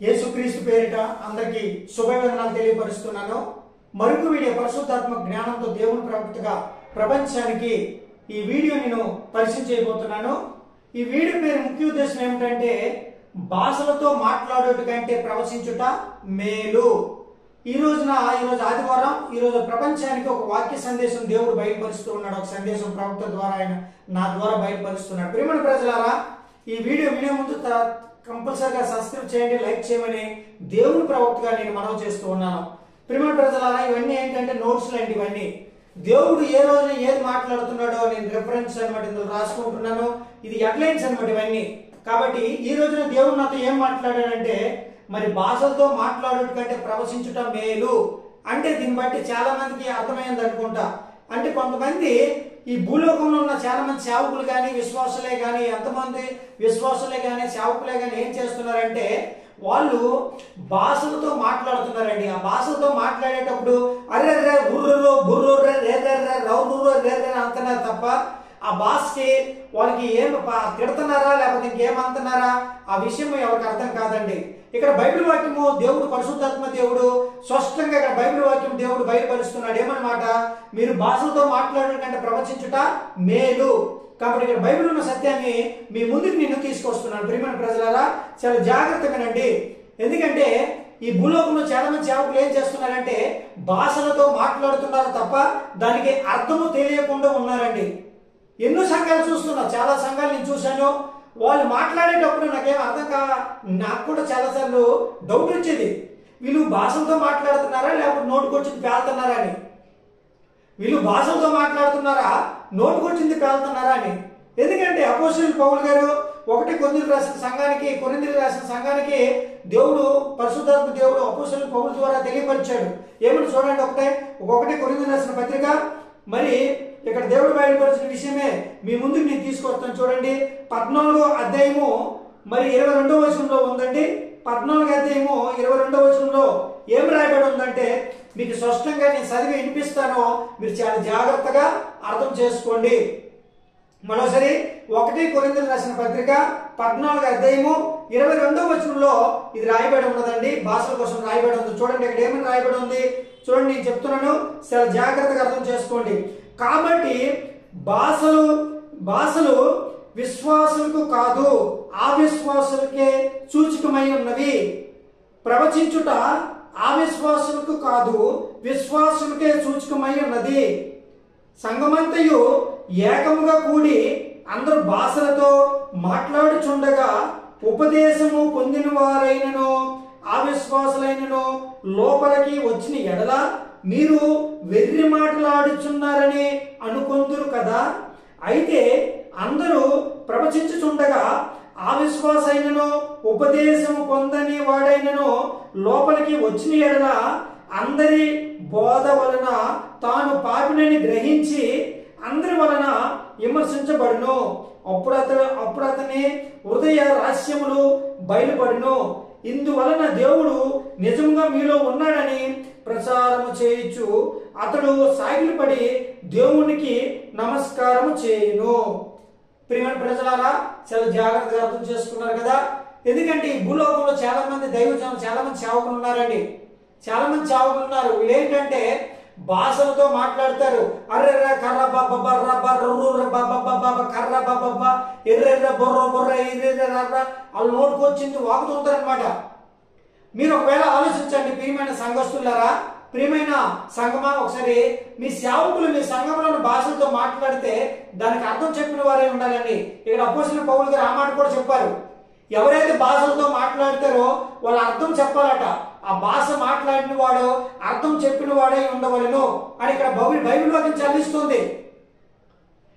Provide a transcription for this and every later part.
యేసుక్రీస్తు పేరిట అందరికీ శుభవందనాలు తెలియపరుస్తున్నాను. మరొక వీడియో పరిశుద్ధాత్మ జ్ఞానంతో దేవుని ప్రవక్తగా ప్రపంచానికి ఈ వీడియో నేను పరిచయం చేయబోతున్నాను. ఈ వీడియో పేరు ముఖ్య ఉద్దేశం ఏమిటంటే భాషలతో మాట్లాడేట కంటే ప్రవచించుట మేలు. ఈరోజు ఆదివారం, ఈరోజు ప్రపంచానికి ఒక వాక్య సందేశం దేవుడు బయలుపరుస్తూ ఉన్నాడు. ఒక సందేశం ప్రవక్త ద్వారా ఆయన నా ద్వారా బయలుపరుస్తున్నాడు. ప్రియమైన ప్రజలారా, ఈ వీడియో వినే ముందు కంపల్సరిగా సబ్స్క్రైబ్ చేయండి, లైక్ చేయమని దేవుని ప్రవక్తగా నేను మనవి చేస్తూ ఉన్నాను. ప్రియమైన ప్రజలారా, ఇవన్నీ ఏంటంటే నోట్స్లు అండి. ఇవన్నీ దేవుడు ఏ రోజున ఏది మాట్లాడుతున్నాడో నేను రెఫరెన్స్ అనమాట ఇందులో రాసుకుంటున్నాను. ఇది హెడ్లైన్స్ అనమాట ఇవన్నీ. కాబట్టి ఈ రోజున దేవుడు నాతో ఏం మాట్లాడాడంటే, మరి భాషలతో మాట్లాడుట కంటే ప్రవచించుట మేలు అంటే దీన్ని బట్టి చాలా మందికి అర్థమైంది అనుకుంటా. అంటే కొంతమంది ఈ భూలోకంలో ఉన్న చాలా మంది సేవకులు కానీ విశ్వాసులే కానీ ఎంతమంది విశ్వాసులే కానీ సేవకులే కానీ ఏం చేస్తున్నారంటే వాళ్ళు భాషలతో మాట్లాడుతున్నారండి. ఆ భాషలతో మాట్లాడేటప్పుడు అరే రే ఉర్రు బుర్రు రే రే రే రౌరు రే రే అంటున్నారు తప్ప ఆ భాషకి వాళ్ళకి ఏం తిడుతున్నారా లేకపోతే ఇంకేమంటున్నారా ఆ విషయం ఎవరికి అర్థం కాదండి. ఇక్కడ బైబిల్ వాక్యము దేవుడు పరిశుద్ధాత్మ దేవుడు స్పష్టంగా ఇక్కడ బైబిల్ వాక్యం దేవుడు బయలుపరుస్తున్నాడు. ఏమన్నమాట, మీరు భాషలతో మాట్లాడడం కంటే ప్రవచించుట మేలు. కాబట్టి ఇక్కడ బైబిల్ ఉన్న సత్యాన్ని మీ ముందుకు నేను తీసుకొస్తున్నాను. ప్రియమైన ప్రజలారా, చాలా జాగ్రత్తగానండి. ఎందుకంటే ఈ భూలోకంలో చాలా మంది సేవకులు ఏం చేస్తున్నారంటే భాషలతో మాట్లాడుతున్నారు తప్ప దానికి అర్థము తెలియకుండా ఉన్నారండి. ఎన్నో సంఘాలు చూస్తున్నా, చాలా సంఘాలు నేను చూశాను. వాళ్ళు మాట్లాడేటప్పుడు నాకేం నాకు కూడా చాలాసార్లు డౌట్ వచ్చేది, వీళ్ళు భాషలతో మాట్లాడుతున్నారా లేకపోతే నోటుకొచ్చింది పేలుతున్నారా అని. వీళ్ళు భాషలతో మాట్లాడుతున్నారా నోటుకొచ్చింది పేలుతున్నారా అని. ఎందుకంటే అపోస్తలుడు పౌలు గారు కొరింథీయులకు రాసిన సంఘానికి దేవుడు పరిశుద్ధాత్మ దేవుడు అపోస్తలుడు పౌలు ద్వారా తెలియపరిచాడు. ఏమని చూడండి, ఒకటి కొరింథీయులకు రాసిన పత్రిక. మరి ఇక్కడ దేవుడు బయలుపరిచిన విషయమే మీ ముందుకు నేను తీసుకొస్తాను. చూడండి, 14వ అధ్యాయము మరి 22వ వచనంలో ఉందండి. 14వ అధ్యాయము 22వ వచనంలో ఏం రాయబడి ఉందంటే మీకు స్పష్టంగా నేను చదివి వినిపిస్తాను, మీరు చాలా జాగ్రత్తగా అర్థం చేసుకోండి. మరోసారి 1 కొరింథీయులకు రాసిన పత్రిక 14వ అధ్యాయము 22వ వచనంలో ఇది రాయబడి ఉన్నదండి. భాషల కోసం రాయబడి ఉంది. చూడండి ఇక్కడ ఏమని రాయబడి ఉంది చూడండి, నేను చెప్తున్నాను, చాలా జాగ్రత్తగా అర్థం చేసుకోండి. కాబట్టి భాషలు విశ్వాసులకు కాదు అవిశ్వాసులకే సూచకమై ఉన్నవి. ప్రవచించుట అవిశ్వాసులకు కాదు విశ్వాసులకే సూచకమై ఉన్నది. సంఘమంతయు ఏకముగా కూడి అందరూ భాషలతో మాట్లాడుచుండగా ఉపదేశము పొందిన వారైనను అవిశ్వాసులైనను లోపలికి వచ్చిన ఎడల మీరు వెర్రి మాటలాడుచున్నారని అనుకొందురు కదా. అయితే అందరూ ప్రవచించుచుండగా అవిశ్వాసైనను ఉపదేశము పొందని వాడైనను లోపలికి వచ్చిన ఎడల అందరి బోధ వలన తాను పాపినని గ్రహించి అందరి వలన విమర్శించబడును. అప్పుడు అతని హృదయ రహస్యములు బయలుపడును. ఇందువలన దేవుడు నిజంగా మీలో ఉన్నాడని ప్రచారము చేయొచ్చు అతడు సాగిలపడి దేవునికి నమస్కారము చేయును. ప్రియమైన ప్రజలారా, చాలా జాగ్రత్తగా అర్థం చేసుకున్నారు కదా. ఎందుకంటే ఈ భూలోకంలో చాలా మంది దైవజనం, చాలా మంది సేవకులు ఉన్నారండి. చాలా మంది సేవకులు ఉన్నారు. వీళ్ళు ఏంటంటే భాషలతో మాట్లాడతారు. అర్రెర్ర కర్ర బాబా కర్ర బాబా ఎర్రెర్ర బొర్ర బొర్ర ఎర్రెర్ర వాళ్ళు నోటుకొచ్చింది వాగుతుంటారు అనమాట. మీరు ఒకవేళ ఆలోచించండి ప్రియమైన సంఘస్థులారా, ప్రియమైన సంఘమా, ఒకసారి మీ సేవకులు మీ సంఘంలో భాషలతో మాట్లాడితే దానికి అర్థం చెప్పిన వారే ఉండాలండి. ఇక్కడ అపోస్తలుడు పౌలు గారు ఆ మాట కూడా చెప్పారు. ఎవరైతే భాషలతో మాట్లాడతారో వాళ్ళ అర్థం చెప్పాలట. ఆ భాష మాట్లాడిన వాడు అర్థం చెప్పిన వాడే ఉండవలను అని ఇక్కడ బైబిల్ వాక్యం చదివిస్తుంది.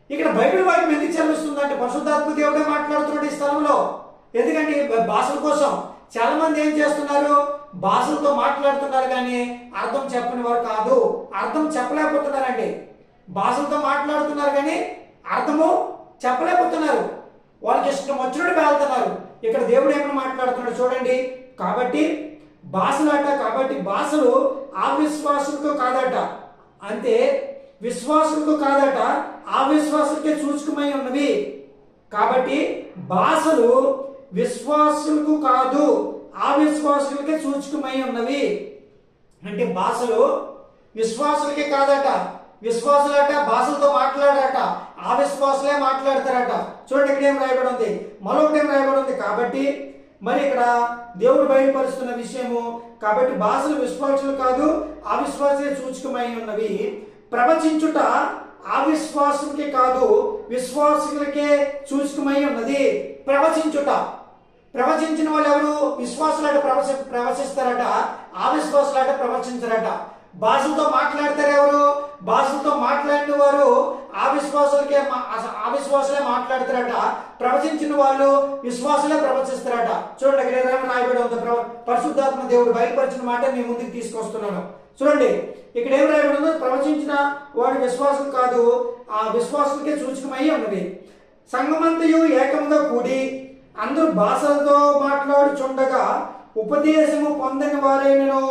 ఇక్కడ బైబిల్ వాక్యం ఎందుకు చదివిస్తుంది అంటే పరిశుద్ధాత్మ దేవుడే మాట్లాడుతున్నాడు ఈ స్థలంలో. ఎందుకంటే భాషల కోసం చాలా మంది ఏం చేస్తున్నారు, భాషలతో మాట్లాడుతున్నారు కానీ అర్థం చెప్పని వారు కాదు. అర్థం చెప్పలేకపోతున్నారండి. భాషలతో మాట్లాడుతున్నారు కానీ అర్థము చెప్పలేకపోతున్నారు. వాళ్ళకి ఇష్టం వచ్చినట్టు వెళ్తున్నారు. ఇక్కడ దేవుడు ఏమైనా మాట్లాడుతున్నాడు చూడండి. కాబట్టి భాషలు అవిశ్వాసులకు కాదట, అంతే విశ్వాసులకు కాదట అవిశ్వాసులకే సూచకమై ఉన్నవి. కాబట్టి భాషలు విశ్వాసులకు కాదు అవిశ్వాసులకే సూచకమై ఉన్నవి. అంటే భాషలు విశ్వాసులకే కాదట, విశ్వాసులట భాషలతో మాట్లాడట, అవిశ్వాసులే మాట్లాడతారట. చూడండి ఇక్కడ ఏం రాయబడి ఉంది, మరొకటి ఏం రాయబడి ఉంది. కాబట్టి మరి ఇక్కడ దేవుడు బయలుపరుస్తున్న విషయము, కాబట్టి భాషలు విశ్వాసులు కాదు అవిశ్వాసులే సూచకమై ఉన్నవి. ప్రవచించుట అవిశ్వాసులకే కాదు విశ్వాసులకే సూచకమై ఉన్నది. ప్రవచించుట, ప్రవచించిన వాళ్ళు ఎవరు? విశ్వాసులాట ప్రవచిస్తారట, అవిశ్వాసులాట ప్రవచించారట. భాషలతో మాట్లాడతారు ఎవరు? భాషలతో మాట్లాడిన వారు అవిశ్వాసులే మాట్లాడతారట, ప్రవచించిన వాళ్ళు విశ్వాసులే ప్రవచిస్తారట. చూడండి ఇక్కడ ఏమైనా రాయబడి ఉంది, పరిశుద్ధాత్మ దేవుడు బయలుపరిచిన మాట మీ ముందుకు తీసుకొస్తున్నాను. చూడండి ఇక్కడ ఏం రాయబడి ఉందో, ప్రవచించిన వాడు విశ్వాసం కాదు ఆ విశ్వాసులకే సూచకమై ఉన్నది. సంఘమంతయు ఏకముగా కూడి అందరూ భాషలతో మాట్లాడుచుండగా ఉపదేశము పొందని వారైనను